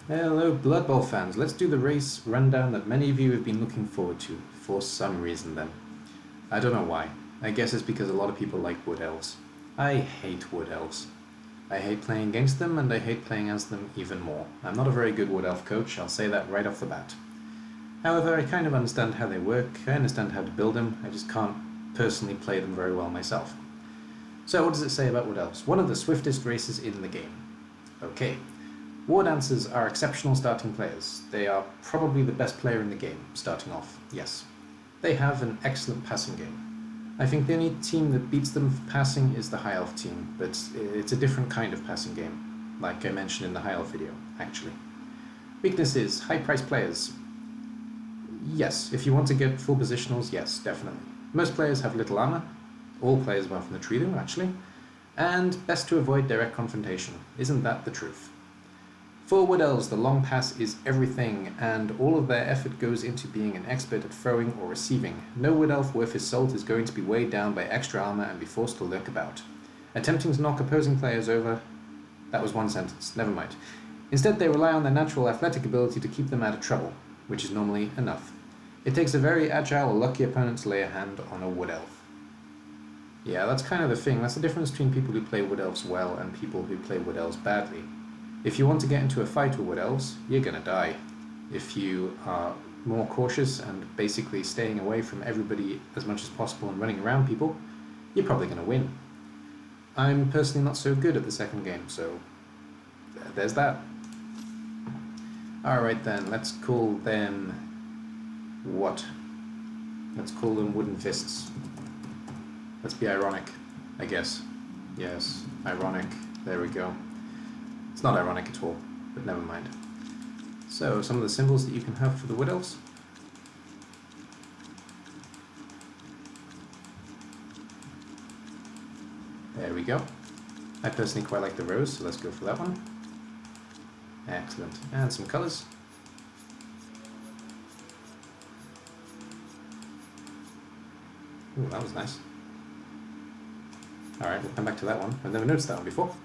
Hello Blood Bowl fans, let's do the race rundown that many of you have been looking forward to, for some reason then. I don't know why. I guess it's because a lot of people like Wood Elves. I hate Wood Elves. I hate playing against them and I hate playing as them even more. I'm not a very good Wood Elf coach, I'll say that right off the bat. However, I kind of understand how they work, I understand how to build them, I just can't personally play them very well myself. So what does it say about Wood Elves? One of the swiftest races in the game. Okay. War Dancers are exceptional starting players. They are probably the best player in the game, starting off, yes. They have an excellent passing game. I think the only team that beats them for passing is the High Elf team, but it's a different kind of passing game, like I mentioned in the High Elf video, actually. Weaknesses, high-priced players. Yes, if you want to get full positionals, yes, definitely. Most players have little armor, all players apart from the tree do, actually, and best to avoid direct confrontation. Isn't that the truth? For Wood Elves, the long pass is everything, and all of their effort goes into being an expert at throwing or receiving. No Wood Elf worth his salt is going to be weighed down by extra armor and be forced to lurk about. Attempting to knock opposing players over... That was one sentence, never mind. Instead, they rely on their natural athletic ability to keep them out of trouble, which is normally enough. It takes a very agile or lucky opponent to lay a hand on a Wood Elf. Yeah, that's kind of the thing. That's the difference between people who play Wood Elves well and people who play Wood Elves badly. If you want to get into a fight with Wood Elves, you're gonna die. If you are more cautious and basically staying away from everybody as much as possible and running around people, you're probably gonna win. I'm personally not so good at the second game, so there's that. Alright then, let's call them... what? Let's call them Wooden Fists. Let's be ironic, I guess. Yes, ironic. There we go. It's not ironic at all, but never mind. So, some of the symbols that you can have for the Wood Elves. There we go. I personally quite like the rose, so let's go for that one. Excellent. And some colours. Ooh, that was nice. Alright, we'll come back to that one. I've never noticed that one before.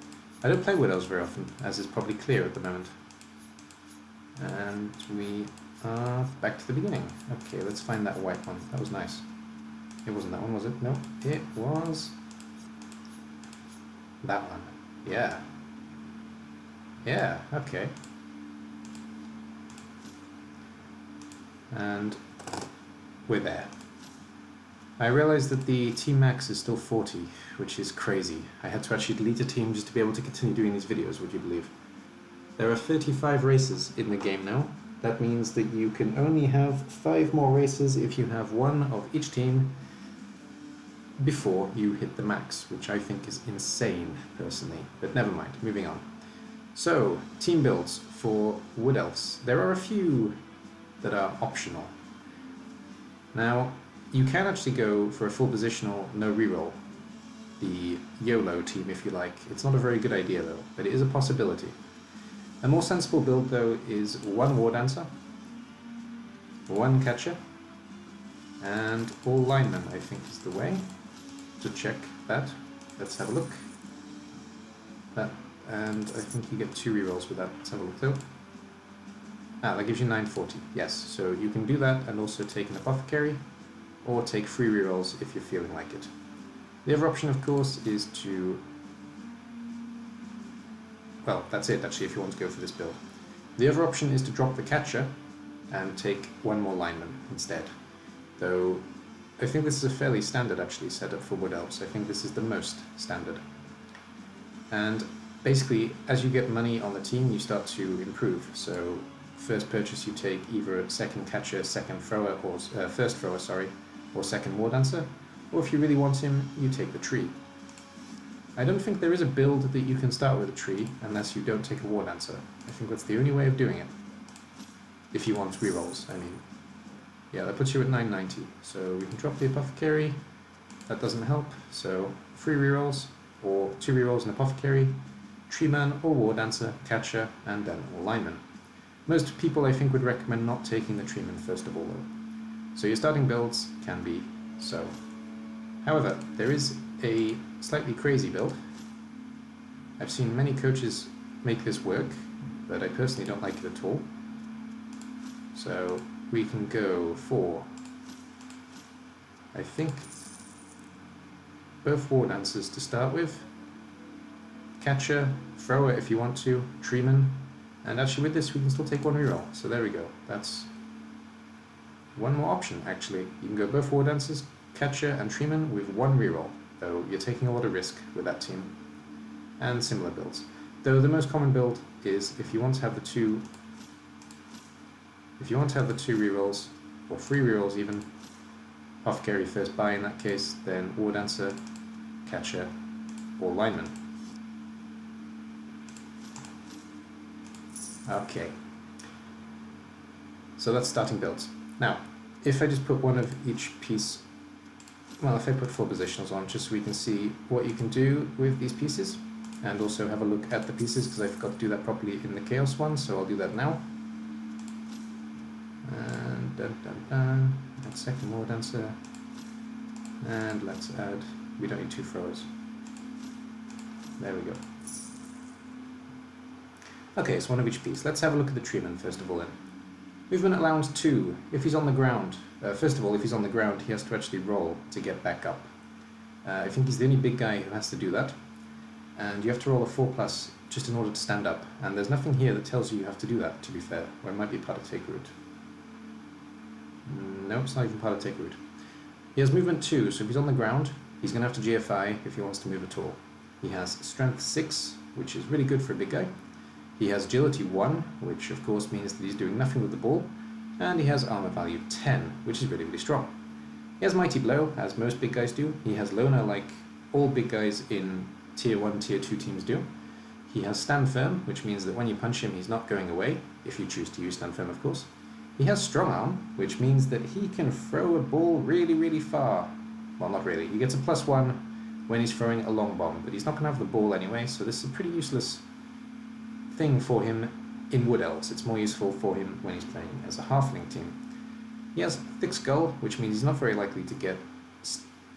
I don't play Wood Elves very often, as is probably clear at the moment. And we are back to the beginning. Okay, let's find that white one. That was nice. It wasn't that one, was it? No, it was... that one. Yeah. Yeah, okay. And we're there. I realized that the team max is still 40, which is crazy. I had to actually delete a team just to be able to continue doing these videos, would you believe? There are 35 races in the game now. That means that you can only have 5 more races if you have one of each team before you hit the max, which I think is insane, personally. But never mind, moving on. So, team builds for Wood Elves. There are a few that are optional. Now, you can actually go for a full positional, no reroll. The YOLO team, if you like. It's not a very good idea though, but it is a possibility. A more sensible build though is 1 War Dancer, 1 Catcher, and all Linemen, I think is the way to check that. Let's have a look. That, and I think you get 2 rerolls with that. Let's have a look though. Ah, that gives you 940, yes. So you can do that and also take an Apothecary, or take 3 rerolls if you're feeling like it. The other option, of course, is to... well, that's it, actually, if you want to go for this build. The other option is to drop the Catcher and take 1 more Lineman instead. Though, I think this is a fairly standard, actually, setup for Wood Elves. I think this is the most standard. And basically, as you get money on the team, you start to improve. So, first purchase you take either a second Catcher, second Thrower, or first Thrower, sorry, or second War Dancer, or if you really want him, you take the tree. I don't think there is a build that you can start with a tree unless you don't take a War Dancer. I think that's the only way of doing it. If you want rerolls, I mean. Yeah, that puts you at 990. So we can drop the Apothecary. That doesn't help. So 3 rerolls, or 2 rerolls and Apothecary, Treeman or War Dancer, Catcher, and then all Linemen. Most people I think would recommend not taking the Treeman first of all though. So your starting builds can be so. However, there is a slightly crazy build. I've seen many coaches make this work, but I personally don't like it at all. So we can go for, I think, both War Dancers to start with, Catcher, Thrower if you want to, Treeman, and actually with this we can still take one reroll, so there we go. That's one more option actually. You can go both War Dancers, Catcher and Treeman with one reroll, though you're taking a lot of risk with that team. And similar builds. Though the most common build is if you want to have the two rerolls, or 3 rerolls even, off carry first buy in that case, then War Dancer, Catcher, or Lineman. Okay. So that's starting builds. Now, if I just put one of each piece, well, if I put 4 positionals on, just so we can see what you can do with these pieces, and also have a look at the pieces, because I forgot to do that properly in the Chaos one, so I'll do that now. And add second War Dancer, and let's add, we don't need 2 throwers. There we go. Okay, so one of each piece. Let's have a look at the Treeman first of all then. Movement allowance 2, if he's on the ground. First of all, if he's on the ground, he has to actually roll to get back up. I think he's the only big guy who has to do that. And you have to roll a 4+ just in order to stand up. And there's nothing here that tells you have to do that, to be fair. Or it might be part of Take Root. No, it's not even part of Take Root. He has movement 2, so if he's on the ground, he's going to have to GFI if he wants to move at all. He has strength 6, which is really good for a big guy. He has agility 1, which of course means that he's doing nothing with the ball. And he has armor value 10, which is really, really strong. He has mighty blow, as most big guys do. He has loner, like all big guys in tier 1, tier 2 teams do. He has stand firm, which means that when you punch him, he's not going away, if you choose to use stand firm, of course. He has strong arm, which means that he can throw a ball really, really far. Well, not really. He gets a +1 when he's throwing a long bomb, but he's not going to have the ball anyway, so this is a pretty useless thing for him in Wood Elves. It's more useful for him when he's playing as a Halfling team. He has thick skull, which means he's not very likely to get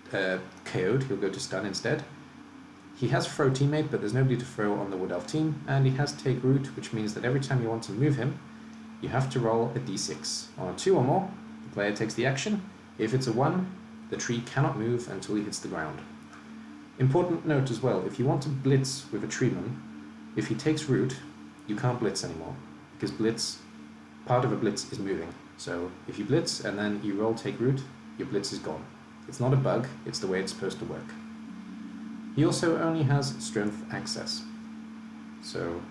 KO'd. He'll go to stun instead. He has throw teammate, but there's nobody to throw on the Wood Elf team, and he has take root, which means that every time you want to move him, you have to roll a d6. On a 2 or more, the player takes the action. If it's a 1, the tree cannot move until he hits the ground. Important note as well, if you want to blitz with a treeman, if he takes root, you can't blitz anymore, because blitz, part of a blitz is moving. So if you blitz and then you roll take root, your blitz is gone. It's not a bug, it's the way it's supposed to work. He also only has strength access. So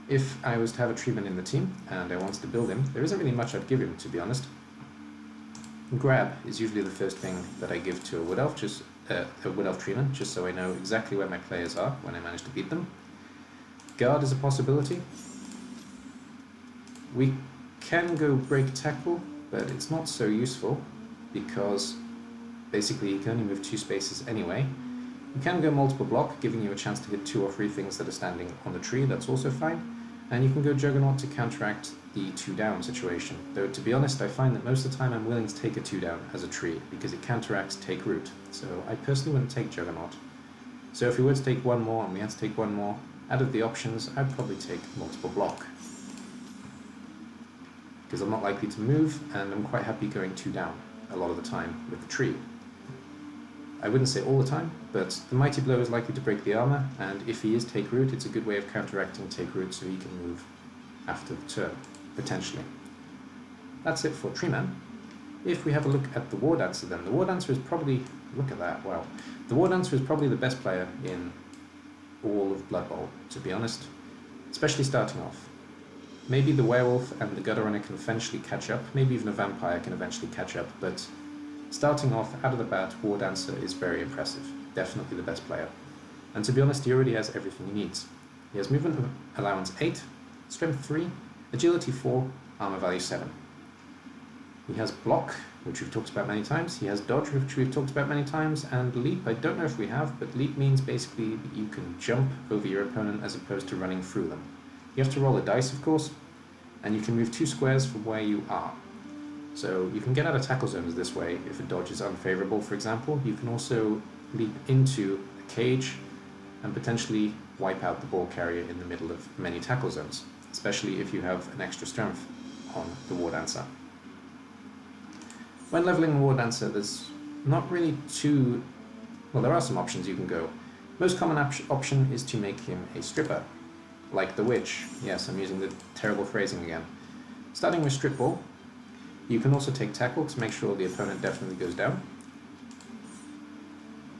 if I was to have a treeman in the team and I wanted to build him, there isn't really much I'd give him, to be honest. Grab is usually the first thing that I give to a Wood Elf, a Wood Elf treeman, just so I know exactly where my players are when I manage to beat them. Guard is a possibility. We can go break tackle, but it's not so useful because basically you can only move 2 spaces anyway. You can go multiple block, giving you a chance to hit 2 or 3 things that are standing on the tree, that's also fine. And you can go Juggernaut to counteract the 2 down situation. Though to be honest, I find that most of the time I'm willing to take a 2 down as a tree, because it counteracts take root. So I personally wouldn't take Juggernaut. So if we were to take 1 more and we had to take 1 more, out of the options, I'd probably take multiple block. Because I'm not likely to move, and I'm quite happy going 2 down a lot of the time with the tree. I wouldn't say all the time, but the Mighty Blow is likely to break the armor, and if he is take root, it's a good way of counteracting take root so he can move after the turn, potentially. That's it for Treeman. If we have a look at the War Dancer then, the War Dancer is probably, look at that, wow. The War Dancer is probably the best player in all of Blood Bowl, to be honest, especially starting off. Maybe the Werewolf and the Gutter Runner can eventually catch up, maybe even a Vampire can eventually catch up, but starting off out of the bat, War Dancer is very impressive, definitely the best player. And to be honest, he already has everything he needs. He has movement allowance 8, strength 3, agility 4, armor value 7. He has block, which we've talked about many times. He has dodge, which we've talked about many times, and leap, I don't know if we have, but leap means basically that you can jump over your opponent as opposed to running through them. You have to roll a dice, of course, and you can move 2 squares from where you are. So you can get out of tackle zones this way if a dodge is unfavorable, for example. You can also leap into a cage and potentially wipe out the ball carrier in the middle of many tackle zones. especially if you have an extra strength on the War Dancer. When leveling a War Dancer, there's not really too... well, there are some options you can go. Most common option is to make him a stripper, like the witch. Yes, I'm using the terrible phrasing again. Starting with strip ball, you can also take tackle to make sure the opponent definitely goes down.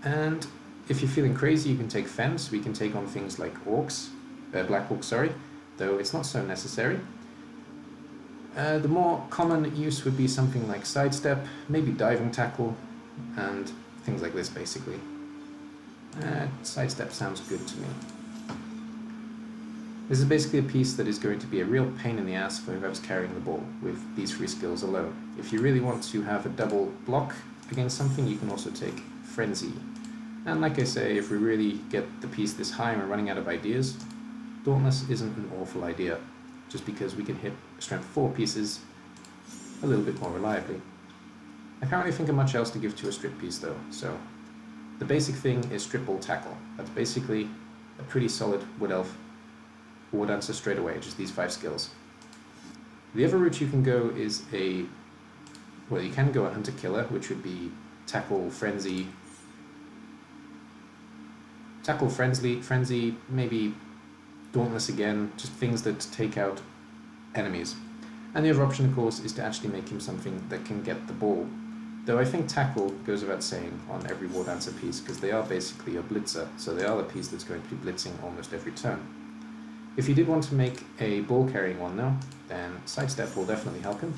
And if you're feeling crazy, you can take fence. We can take on things like orcs, black orcs, sorry, though it's not so necessary. The more common use would be something like sidestep, maybe diving tackle, and things like this basically. Sidestep sounds good to me. This is basically a piece that is going to be a real pain in the ass for whoever's carrying the ball with these 3 skills alone. If you really want to have a double block against something, you can also take Frenzy. And like I say, if we really get the piece this high and we're running out of ideas, Dauntless isn't an awful idea, just because we can hit strength 4 pieces a little bit more reliably. I can't really think of much else to give to a strip piece though, so the basic thing is strip ball tackle. That's basically a pretty solid Wood Elf War Dancer straight away, just these 5 skills. The other route you can go is you can go a Hunter Killer, which would be tackle, frenzy, maybe Dauntless again, just things that take out enemies. And the other option, of course, is to actually make him something that can get the ball. Though I think tackle goes without saying on every War Dancer piece, because they are basically a blitzer, so they are the piece that's going to be blitzing almost every turn. If you did want to make a ball carrying one though, then sidestep will definitely help him.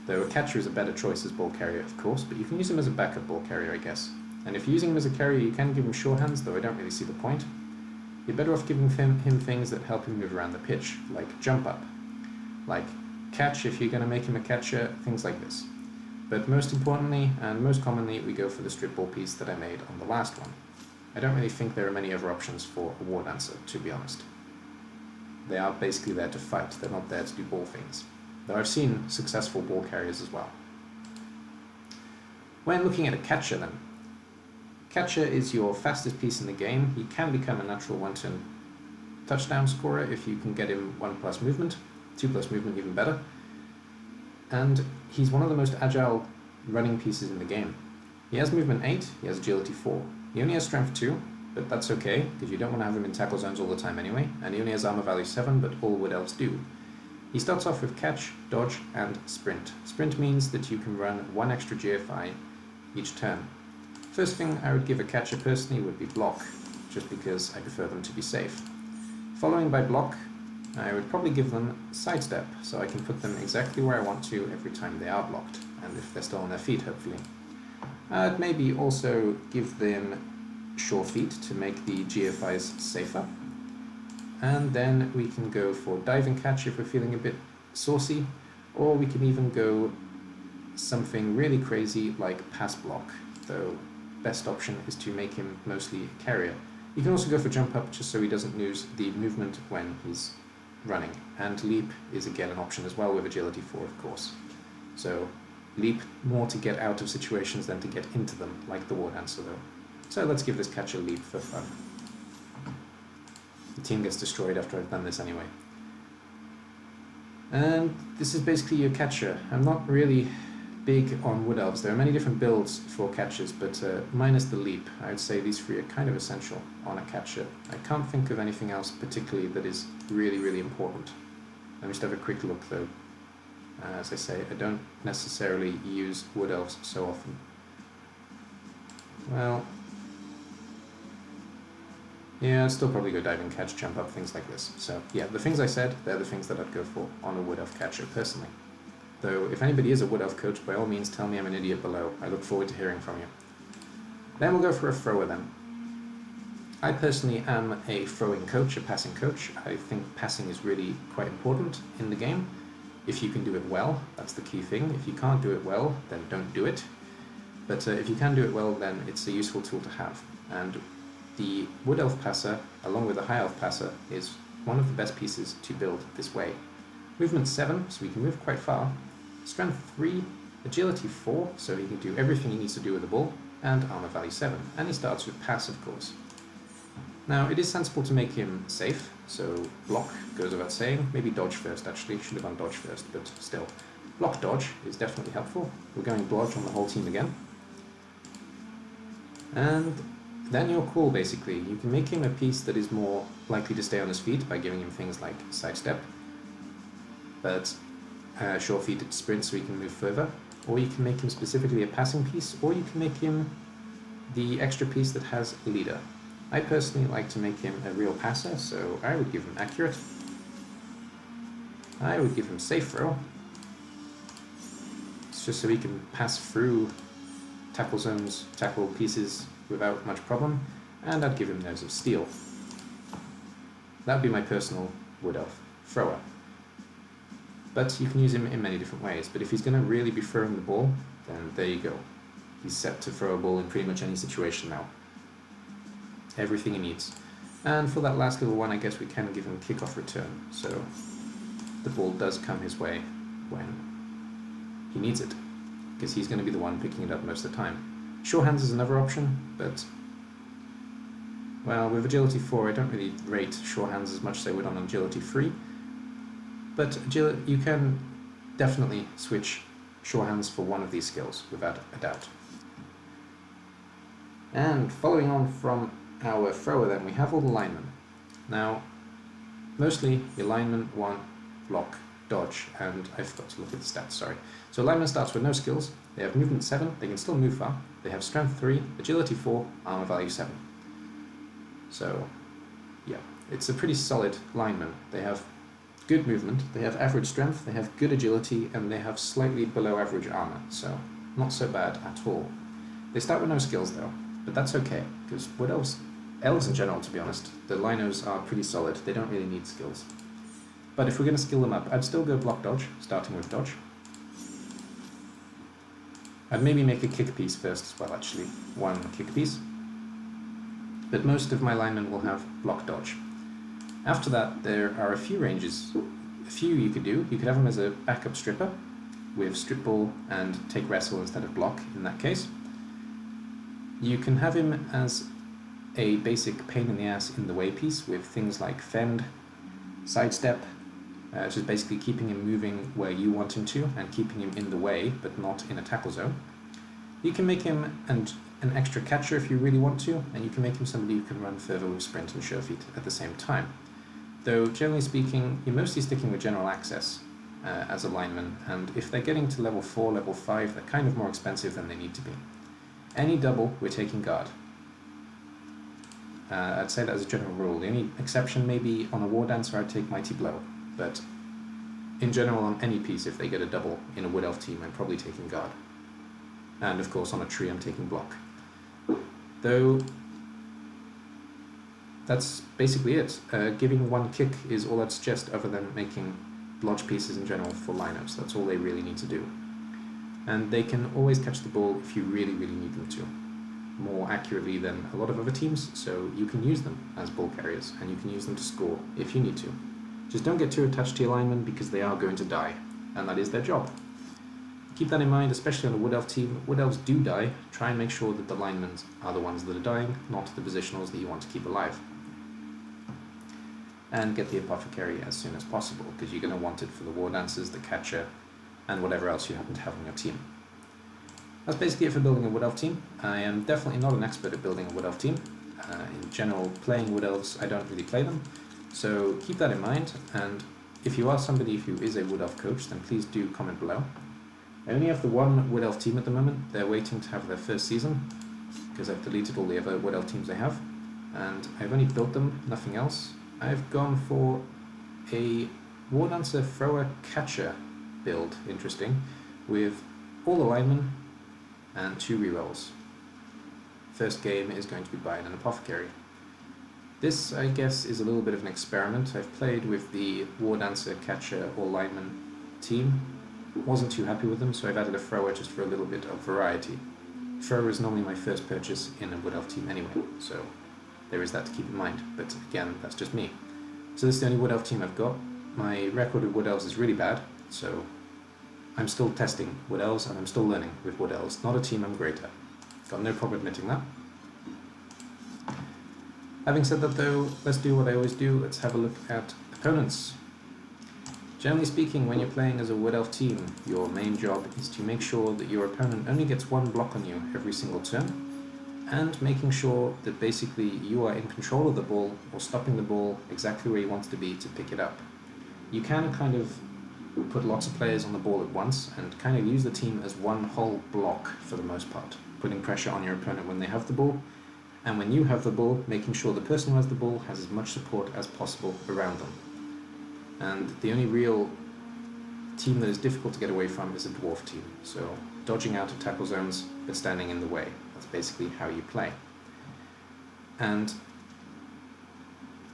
Though a catcher is a better choice as ball carrier, of course, but you can use him as a backup ball carrier, I guess. And if you're using him as a carrier, you can give him sure hands, though I don't really see the point. You're better off giving him things that help him move around the pitch, like jump up, like catch if you're going to make him a catcher, things like this. But most importantly, and most commonly, we go for the strip ball piece that I made on the last one. I don't really think there are many other options for a War Dancer, to be honest. They are basically there to fight, they're not there to do ball things. Though I've seen successful ball carriers as well. When looking at a catcher then, catcher is your fastest piece in the game. He can become a natural one-turn touchdown scorer if you can get him 1+ movement, 2+ movement even better. And he's one of the most agile running pieces in the game. He has movement 8, he has agility 4. He only has strength 2, but that's okay, because you don't want to have him in tackle zones all the time anyway, and he only has armor value 7, but all Wood Elves do. He starts off with catch, dodge, and sprint. Sprint means that you can run 1 extra GFI each turn. First thing I would give a catcher personally would be block, just because I prefer them to be safe. Following by block, I would probably give them sidestep, so I can put them exactly where I want to every time they are blocked, and if they're still on their feet, hopefully. I'd maybe also give them sure feet to make the GFIs safer. And then we can go for diving catch if we're feeling a bit saucy, or we can even go something really crazy like pass block, though best option is to make him mostly a carrier. You can also go for jump up just so he doesn't lose the movement when he's running, and leap is again an option as well with agility 4 of course. So leap more to get out of situations than to get into them, like the War Dancer though. So let's give this catcher leap for fun. The team gets destroyed after I've done this anyway. And this is basically your catcher. I'm not really big on Wood Elves. There are many different builds for catchers, but minus the leap, I would say these 3 are kind of essential on a catcher. I can't think of anything else particularly that is really, really important. Let me just have a quick look though. As I say, I don't necessarily use Wood Elves so often. Well, yeah, I'd still probably go diving catch, jump up, things like this. So yeah, the things I said, they're the things that I'd go for on a Wood Elf catcher personally. Though if anybody is a Wood Elf coach, by all means tell me I'm an idiot below. I look forward to hearing from you. Then we'll go for a thrower then. I personally am a throwing coach, a passing coach. I think passing is really quite important in the game. If you can do it well, that's the key thing. If you can't do it well, then don't do it. But if you can do it well, then it's a useful tool to have. And the Wood Elf passer, along with the High Elf passer, is one of the best pieces to build this way. Movement 7, so we can move quite far. Strength 3, agility 4, so he can do everything he needs to do with the ball, and armor value 7. And he starts with pass, of course. Now, it is sensible to make him safe, So block goes without saying. Maybe dodge first, actually. Should have gone dodge first, but still. Block dodge is definitely helpful. We're going blodge on the whole team again. And then you're cool, basically. You can make him a piece that is more likely to stay on his feet by giving him things like sidestep, but sure-feeted sprint so he can move further. Or you can make him specifically a passing piece, or you can make him the extra piece that has leader. I personally like to make him a real passer, so I would give him accurate. I would give him safe throw. It's just so he can pass through tackle zones, tackle pieces without much problem, and I'd give him Nerves of Steel. That would be my personal Wood Elf thrower. But you can use him in many different ways, but if he's going to really be throwing the ball, then there you go. He's set to throw a ball in pretty much any situation now. Everything he needs. And for that last little one, I guess we can give him kickoff return, so the ball does come his way when he needs it, because he's going to be the one picking it up most of the time. Sure hands is another option, but well, with agility 4 I don't really rate sure hands as much as I would on agility 3, but you can definitely switch sure hands for one of these skills without a doubt. And following on from our thrower then, we have all the linemen. Now, mostly your linemen want block, dodge, and I forgot to look at the stats, sorry. So lineman starts with no skills. They have movement 7, they can still move far. They have strength 3, agility 4, armor value 7. So, yeah, it's a pretty solid lineman. They have good movement, they have average strength, they have good agility, and they have slightly below average armor, so not so bad at all. They start with no skills though, but that's okay, because Wood Elves in general, to be honest, the linos are pretty solid, they don't really need skills. But if we're going to skill them up, I'd still go block dodge, starting with dodge. I'd maybe make a kick piece first as well, actually, one kick piece. But most of my linemen will have block dodge. After that, there are a few ranges. A few you could do. You could have him as a backup stripper, with strip ball and take wrestle instead of block, in that case. You can have him as a basic pain in the ass in the way piece, with things like fend, sidestep, which is basically keeping him moving where you want him to, and keeping him in the way, but not in a tackle zone. You can make him an extra catcher if you really want to, and you can make him somebody who can run further with sprint and sure feet at the same time. Though, generally speaking, you're mostly sticking with general access as a lineman, and if they're getting to level 4, level 5, they're kind of more expensive than they need to be. Any double, we're taking guard. I'd say that as a general rule. The only exception may be on a War Dancer, I'd take Mighty Blow, but in general on any piece, if they get a double in a Wood Elf team, I'm probably taking guard. And of course on a tree I'm taking block. Though, that's basically it. Giving one kick is all I'd suggest, other than making lodge pieces in general for lineups. That's all they really need to do. And they can always catch the ball if you really, really need them to. More accurately than a lot of other teams, so you can use them as ball carriers, and you can use them to score if you need to. Just don't get too attached to your linemen, because they are going to die, and that is their job. Keep that in mind, especially on a Wood Elf team. Wood Elves do die. Try and make sure that the linemen are the ones that are dying, not the positionals that you want to keep alive. And get the Apothecary as soon as possible, because you're going to want it for the War Dancers, the Catcher, and whatever else you happen to have on your team. That's basically it for building a Wood Elf team. I am definitely not an expert at building a Wood Elf team. In general, playing Wood Elves, I don't really play them, so keep that in mind, and if you are somebody who is a Wood Elf coach, then please do comment below. I only have the one Wood Elf team at the moment. They're waiting to have their first season, because I've deleted all the other Wood Elf teams I have, and I've only built them, nothing else. I've gone for a War Dancer Thrower Catcher build, interesting, with all the linemen and 2 rerolls. First game is going to be buying an Apothecary. This, I guess, is a little bit of an experiment. I've played with the War Dancer, Catcher, or Lineman team. Wasn't too happy with them, so I've added a Thrower just for a little bit of variety. Thrower is normally my first purchase in a Wood Elf team anyway, so there is that to keep in mind, but again, that's just me. So this is the only Wood Elf team I've got. My record with Wood Elves is really bad, so I'm still testing Wood Elves, and I'm still learning with Wood Elves. Not a team I'm great at. Got no problem admitting that. Having said that though, let's do what I always do, let's have a look at opponents. Generally speaking, when you're playing as a Wood Elf team, your main job is to make sure that your opponent only gets one block on you every single turn, and making sure that basically you are in control of the ball, or stopping the ball exactly where you want it to be to pick it up. You can kind of put lots of players on the ball at once, and kind of use the team as one whole block for the most part, putting pressure on your opponent when they have the ball, and when you have the ball, making sure the person who has the ball has as much support as possible around them. And the only real team that is difficult to get away from is a dwarf team, so dodging out of tackle zones but standing in the way. That's basically how you play. And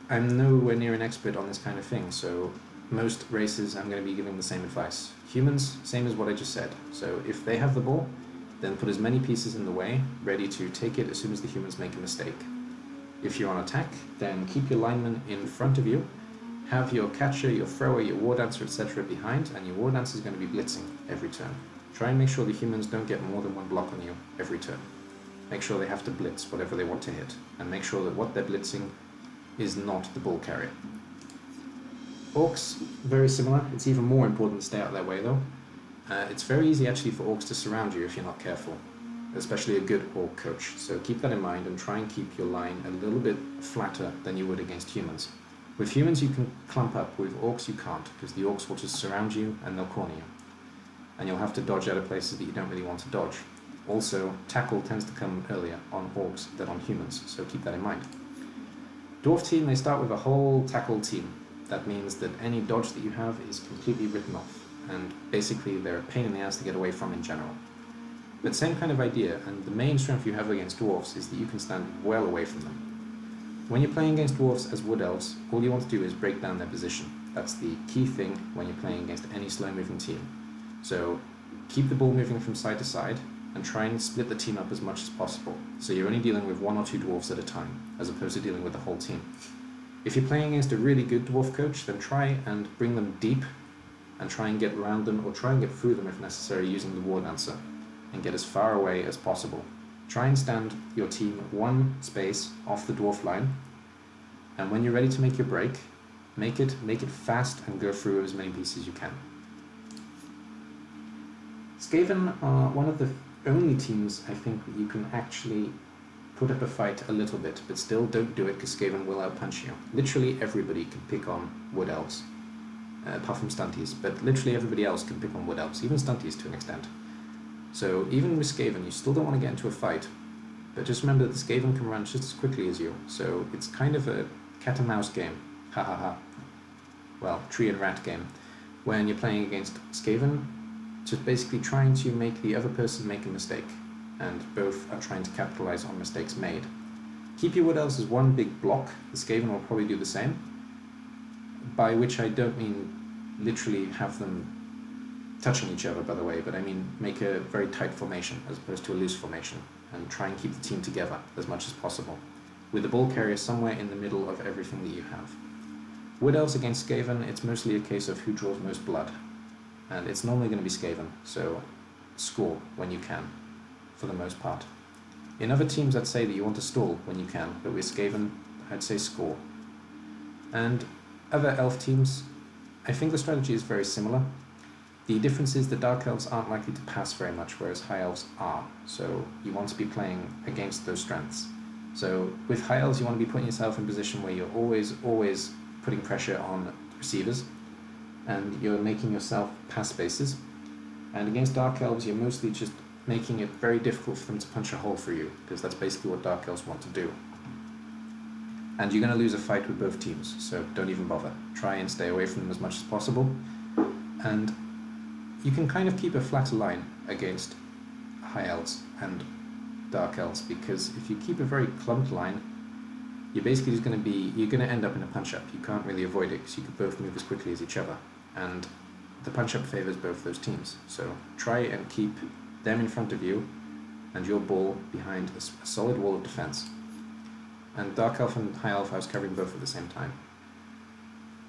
I'm nowhere near an expert on this kind of thing, so most races I'm going to be giving the same advice. Humans, same as what I just said. So if they have the ball, then put as many pieces in the way, ready to take it as soon as the humans make a mistake. If you're on attack, then keep your lineman in front of you, have your catcher, your thrower, your war dancer, etc. behind, and your war dancer is going to be blitzing every turn. Try and make sure the humans don't get more than one block on you every turn. Make sure they have to blitz whatever they want to hit, and make sure that what they're blitzing is not the ball carrier. Orcs, very similar. It's even more important to stay out of their way though. It's very easy actually for orcs to surround you if you're not careful, especially a good orc coach, so keep that in mind and try and keep your line a little bit flatter than you would against humans. With humans you can clump up, with orcs you can't, because the orcs will just surround you and they'll corner you. And you'll have to dodge out of places that you don't really want to dodge. Also, tackle tends to come earlier on orcs than on humans, so keep that in mind. Dwarf team, they start with a whole tackle team. That means that any dodge that you have is completely written off, and basically they're a pain in the ass to get away from in general. But same kind of idea, and the main strength you have against dwarfs is that you can stand well away from them. When you're playing against dwarfs as wood elves, all you want to do is break down their position. That's the key thing when you're playing against any slow-moving team. So keep the ball moving from side to side, and try and split the team up as much as possible, so you're only dealing with one or two dwarfs at a time, as opposed to dealing with the whole team. If you're playing against a really good dwarf coach, then try and bring them deep, and try and get around them, or try and get through them if necessary using the war dancer, and get as far away as possible. Try and stand your team one space off the dwarf line, and when you're ready to make your break, make it fast and go through as many pieces as you can. Skaven are one of the only teams I think that you can actually put up a fight a little bit, but still don't do it because Skaven will outpunch you. Literally everybody can pick on Wood Elves, apart from Stunties, but literally everybody else can pick on Wood Elves, even Stunties to an extent. So even with Skaven, you still don't want to get into a fight, but just remember that the Skaven can run just as quickly as you, so it's kind of a cat and mouse game, ha ha ha. Well, tree and rat game. When you're playing against Skaven, just basically trying to make the other person make a mistake, and both are trying to capitalize on mistakes made. Keep your Wood Elves as one big block. The Skaven will probably do the same, by which I don't mean literally have them touching each other, by the way, but I mean make a very tight formation as opposed to a loose formation, and try and keep the team together as much as possible, with the ball carrier somewhere in the middle of everything that you have. Wood Elves against Skaven, it's mostly a case of who draws most blood, and it's normally going to be Skaven, so score when you can, for the most part. In other teams I'd say that you want to stall when you can, but with Skaven I'd say score. And other elf teams, I think the strategy is very similar. The difference is that Dark Elves aren't likely to pass very much, whereas High Elves are, so you want to be playing against those strengths. So with High Elves you want to be putting yourself in a position where you're always putting pressure on receivers, and you're making yourself pass spaces. And against Dark Elves you're mostly just making it very difficult for them to punch a hole through you, because that's basically what Dark Elves want to do. And you're going to lose a fight with both teams, so don't even bother. Try and stay away from them as much as possible, and you can kind of keep a flatter line against High Elves and Dark Elves, because if you keep a very clumped line, you're basically just going to end up in a punch-up. You can't really avoid it, because you can both move as quickly as each other, and the punch-up favours both those teams. So try and keep them in front of you, and your ball behind a solid wall of defence. And Dark Elf and High Elf I was covering both at the same time.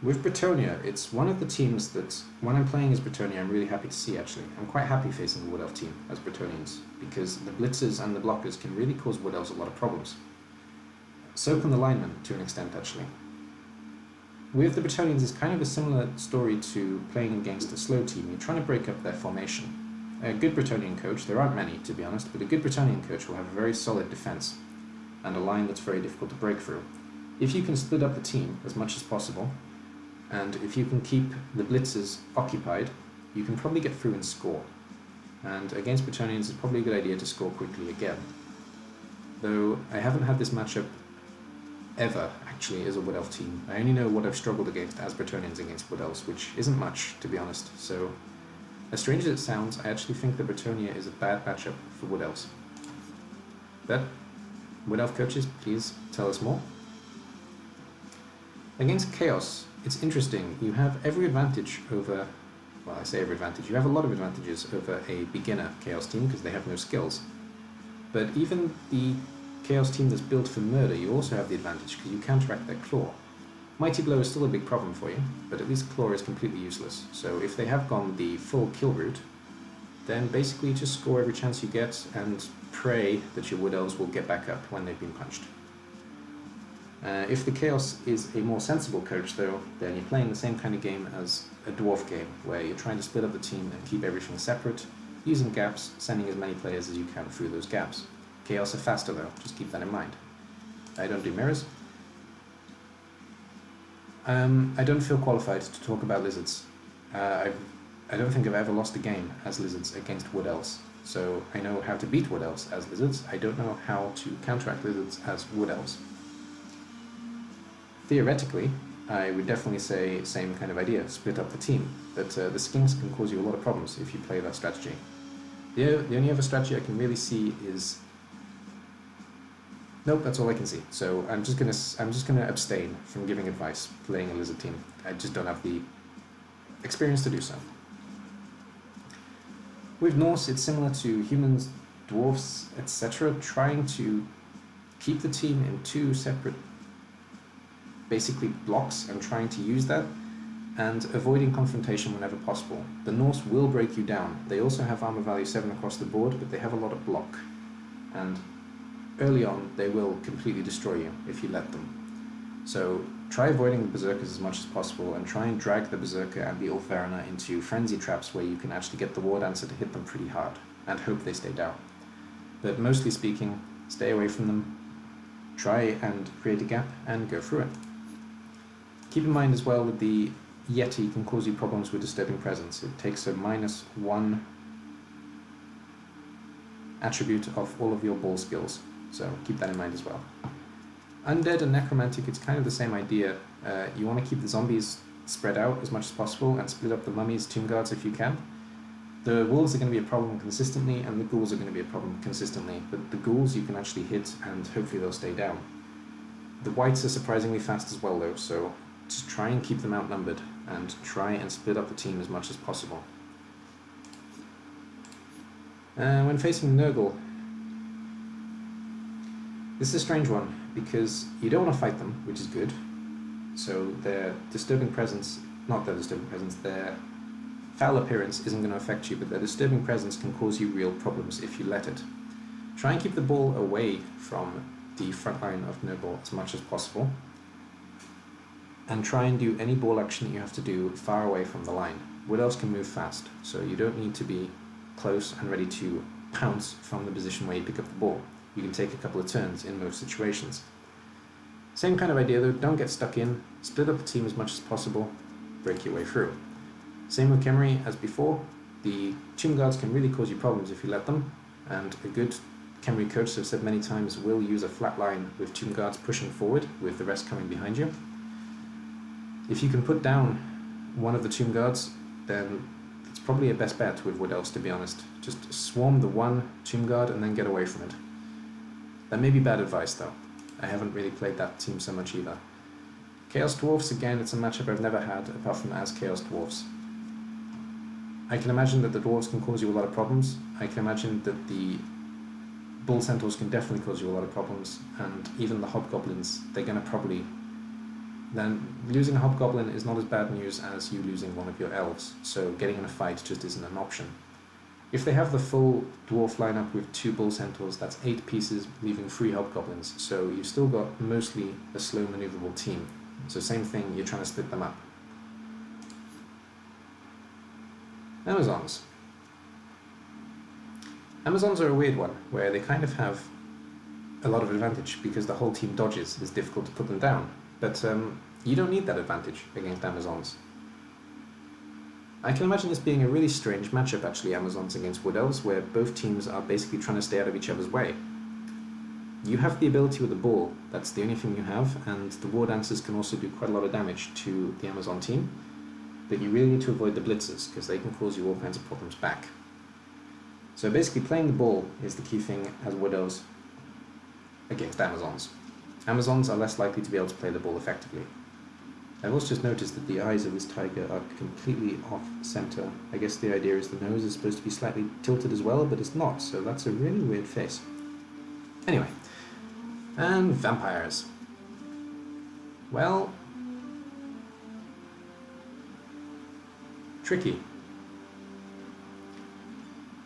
With Petunia, it's one of the teams that, when I'm playing as Petunia, I'm really happy to see actually. I'm quite happy facing the Wood Elf team as Bretonians, because the blitzers and the blockers can really cause Wood Elves a lot of problems. So can the Lineman, to an extent, actually. With the Bretonians, it's kind of a similar story to playing against a slow team. You're trying to break up their formation. A good Bretonian coach, there aren't many to be honest, but a good Bretonian coach will have a very solid defense and a line that's very difficult to break through. If you can split up the team as much as possible, and if you can keep the blitzers occupied, you can probably get through and score. And against Bretonians, it's probably a good idea to score quickly again. Though I haven't had this matchup ever, actually, as a Wood Elf team. I only know what I've struggled against as Bretonians against Wood Elves, which isn't much, to be honest. So, as strange as it sounds, I actually think that Petunia is a bad matchup for Wood Elves. But, Wood Elf coaches, please tell us more. Against Chaos, it's interesting. You have every advantage over... Well, I say every advantage. You have a lot of advantages over a beginner Chaos team because they have no skills. But even the Chaos team that's built for murder, you also have the advantage because you counteract their Claw. Mighty Blow is still a big problem for you, but at least Claw is completely useless. So if they have gone the full kill route, then basically just score every chance you get and pray that your Wood Elves will get back up when they've been punched. If the Chaos is a more sensible coach though, then you're playing the same kind of game as a Dwarf game, where you're trying to split up the team and keep everything separate, using gaps, sending as many players as you can through those gaps. Chaos are faster though, just keep that in mind. I don't do mirrors. I don't feel qualified to talk about lizards. I don't think I've ever lost a game as lizards against Wood Elves. So I know how to beat Wood Elves as lizards, I don't know how to counteract lizards as Wood Elves. Theoretically, I would definitely say same kind of idea, split up the team, but the skinks can cause you a lot of problems if you play that strategy. The only other strategy I can really see is... Nope, that's all I can see. So I'm just gonna abstain from giving advice playing a lizard team. I just don't have the experience to do so. With Norse, it's similar to humans, dwarfs, etc., trying to keep the team in two separate, basically blocks, and trying to use that, and avoiding confrontation whenever possible. The Norse will break you down. They also have armor value 7 across the board, but they have a lot of block. And early on, they will completely destroy you if you let them. So try avoiding the Berserkers as much as possible, and try and drag the Berserker and the Ulfarina into frenzy traps where you can actually get the War Dancer to hit them pretty hard, and hope they stay down. But mostly speaking, stay away from them, try and create a gap, and go through it. Keep in mind as well with the Yeti can cause you problems with Disturbing Presence. It takes a -1 attribute of all of your ball skills, so keep that in mind as well. Undead and Necromantic, it's kind of the same idea. You want to keep the zombies spread out as much as possible and split up the mummies, tomb guards if you can. The wolves are going to be a problem consistently, and the ghouls are going to be a problem consistently, but the ghouls you can actually hit and hopefully they'll stay down. The wights are surprisingly fast as well though, so just try and keep them outnumbered and try and split up the team as much as possible. When facing Nurgle, this is a strange one because you don't want to fight them, which is good. So their Disturbing Presence, not their Disturbing Presence, their foul appearance isn't going to affect you, but their Disturbing Presence can cause you real problems if you let it. Try and keep the ball away from the front line of Nurgle as much as possible, and try and do any ball action that you have to do far away from the line. Wood Elves can move fast, so you don't need to be close and ready to pounce from the position where you pick up the ball. You can take a couple of turns in most situations. Same kind of idea though, don't get stuck in, split up the team as much as possible, break your way through. Same with Khemri as before, the Tomb Guards can really cause you problems if you let them, and a good Khemri coach, I've said many times, will use a flat line with Tomb Guards pushing forward with the rest coming behind you. If you can put down one of the Tomb Guards, then it's probably a best bet with Wood Elves, to be honest. Just swarm the one Tomb Guard and then get away from it. That may be bad advice though. I haven't really played that team so much either. Chaos Dwarfs, again, it's a matchup I've never had apart from as Chaos Dwarfs. I can imagine that the Dwarves can cause you a lot of problems. I can imagine that the Bull Centaurs can definitely cause you a lot of problems, and even the Hobgoblins, they're going to probably... Then losing a Hobgoblin is not as bad news as you losing one of your elves, so getting in a fight just isn't an option. If they have the full dwarf lineup with 2 bull centaurs, that's 8 pieces, leaving 3 hobgoblins. So you've still got mostly a slow maneuverable team. So same thing, you're trying to split them up. Amazons. Amazons are a weird one, where they kind of have a lot of advantage because the whole team dodges. It's difficult to put them down. But you don't need that advantage against Amazons. I can imagine this being a really strange matchup, actually, Amazons against Wood Elves, where both teams are basically trying to stay out of each other's way. You have the ability with the ball, that's the only thing you have, and the war dancers can also do quite a lot of damage to the Amazon team, but you really need to avoid the blitzers, because they can cause you all kinds of problems back. So basically playing the ball is the key thing as Wood Elves against Amazons. Amazons are less likely to be able to play the ball effectively. I've also just noticed that the eyes of this tiger are completely off center. I guess the idea is the nose is supposed to be slightly tilted as well, but it's not, so that's a really weird face. Anyway, and vampires. Well, tricky.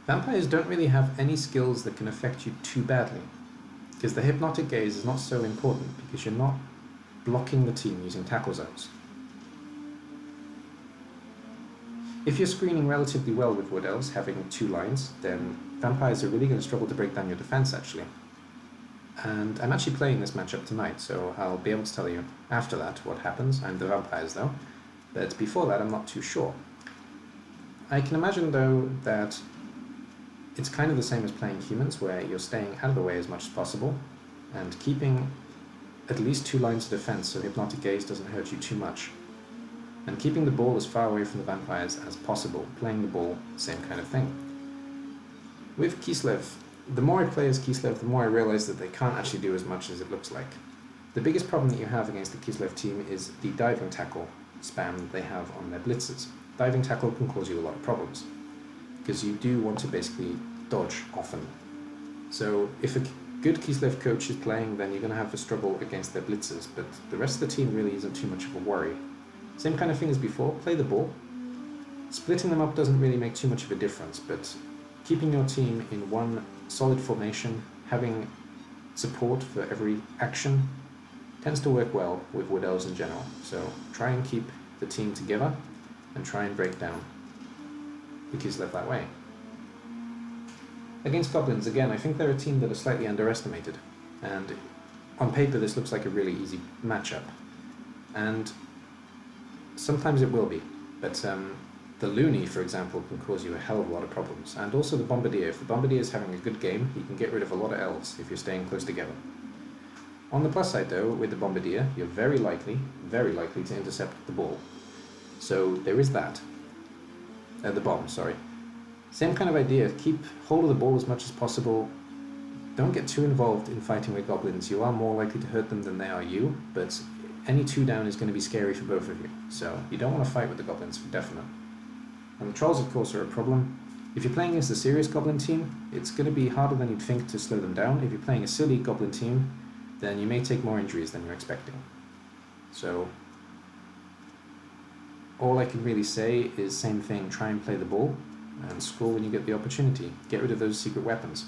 Vampires don't really have any skills that can affect you too badly, because the hypnotic gaze is not so important, because you're not blocking the team using tackle zones. If you're screening relatively well with Wood Elves, having 2 lines, then vampires are really going to struggle to break down your defense, actually. And I'm actually playing this matchup tonight, so I'll be able to tell you after that what happens. I'm the vampires, though, but before that I'm not too sure. I can imagine, though, that it's kind of the same as playing humans, where you're staying out of the way as much as possible, and keeping at least 2 lines of defense so hypnotic gaze doesn't hurt you too much. And keeping the ball as far away from the vampires as possible, playing the ball, same kind of thing. With Kislev, the more I play as Kislev, the more I realize that they can't actually do as much as it looks like. The biggest problem that you have against the Kislev team is the diving tackle spam that they have on their blitzers. Diving tackle can cause you a lot of problems, because you do want to basically dodge often. So if a good Kislev coach is playing, then you're going to have a struggle against their blitzers, but the rest of the team really isn't too much of a worry. Same kind of thing as before, play the ball. Splitting them up doesn't really make too much of a difference, but keeping your team in one solid formation, having support for every action, tends to work well with Wood Elves in general. So try and keep the team together and try and break down the Kislev that way. Against Goblins, again, I think they're a team that are slightly underestimated, and on paper this looks like a really easy matchup, and sometimes it will be, but the Loony, for example, can cause you a hell of a lot of problems, and also the Bombardier. If the Bombardier is having a good game, he can get rid of a lot of elves if you're staying close together. On the plus side, though, with the Bombardier, you're very likely to intercept the ball. So there is that. The bomb, sorry. Same kind of idea, keep hold of the ball as much as possible. Don't get too involved in fighting with goblins. You are more likely to hurt them than they are you, but any 2 down is going to be scary for both of you. So you don't want to fight with the goblins for definite. And the trolls, of course, are a problem. If you're playing against a serious goblin team, it's going to be harder than you'd think to slow them down. If you're playing a silly goblin team, then you may take more injuries than you're expecting. So all I can really say is same thing, try and play the ball, and score when you get the opportunity. Get rid of those secret weapons.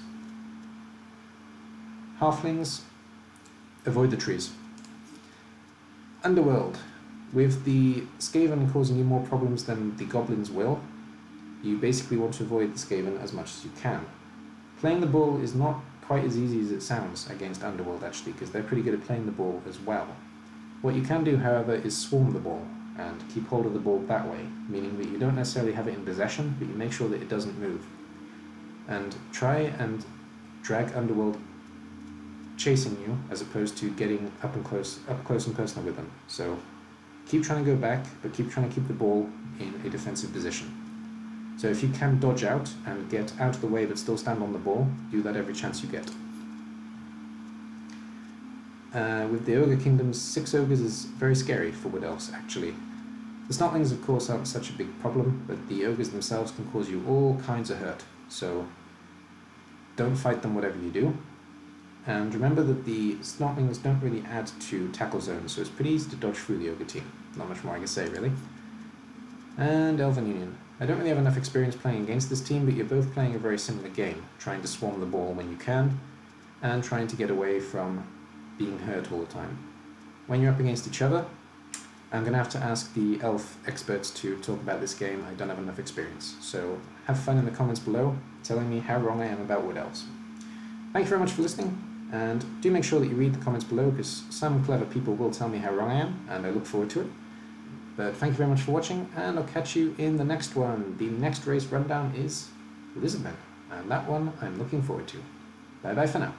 Halflings, avoid the trees. Underworld. With the Skaven causing you more problems than the goblins will, you basically want to avoid the Skaven as much as you can. Playing the ball is not quite as easy as it sounds against Underworld, actually, because they're pretty good at playing the ball as well. What you can do, however, is swarm the ball and keep hold of the ball that way, meaning that you don't necessarily have it in possession, but you make sure that it doesn't move. And try and drag Underworld chasing you, as opposed to getting up close and personal with them. So keep trying to go back, but keep trying to keep the ball in a defensive position. So if you can dodge out and get out of the way but still stand on the ball, do that every chance you get. With the Ogre Kingdoms, 6 ogres is very scary for Wood Elves, actually. The Snotlings, of course, aren't such a big problem, but the ogres themselves can cause you all kinds of hurt, so don't fight them whatever you do. And remember that the Snotlings don't really add to tackle zones, so it's pretty easy to dodge through the ogre team. Not much more I can say, really. And Elven Union. I don't really have enough experience playing against this team, but you're both playing a very similar game, trying to swarm the ball when you can, and trying to get away from being hurt all the time. When you're up against each other, I'm going to have to ask the elf experts to talk about this game. I don't have enough experience, so have fun in the comments below, telling me how wrong I am about Wood Elves. Thank you very much for listening, and do make sure that you read the comments below, because some clever people will tell me how wrong I am, and I look forward to it. But thank you very much for watching, and I'll catch you in the next one. The next race rundown is Lineman, and that one I'm looking forward to. Bye bye for now.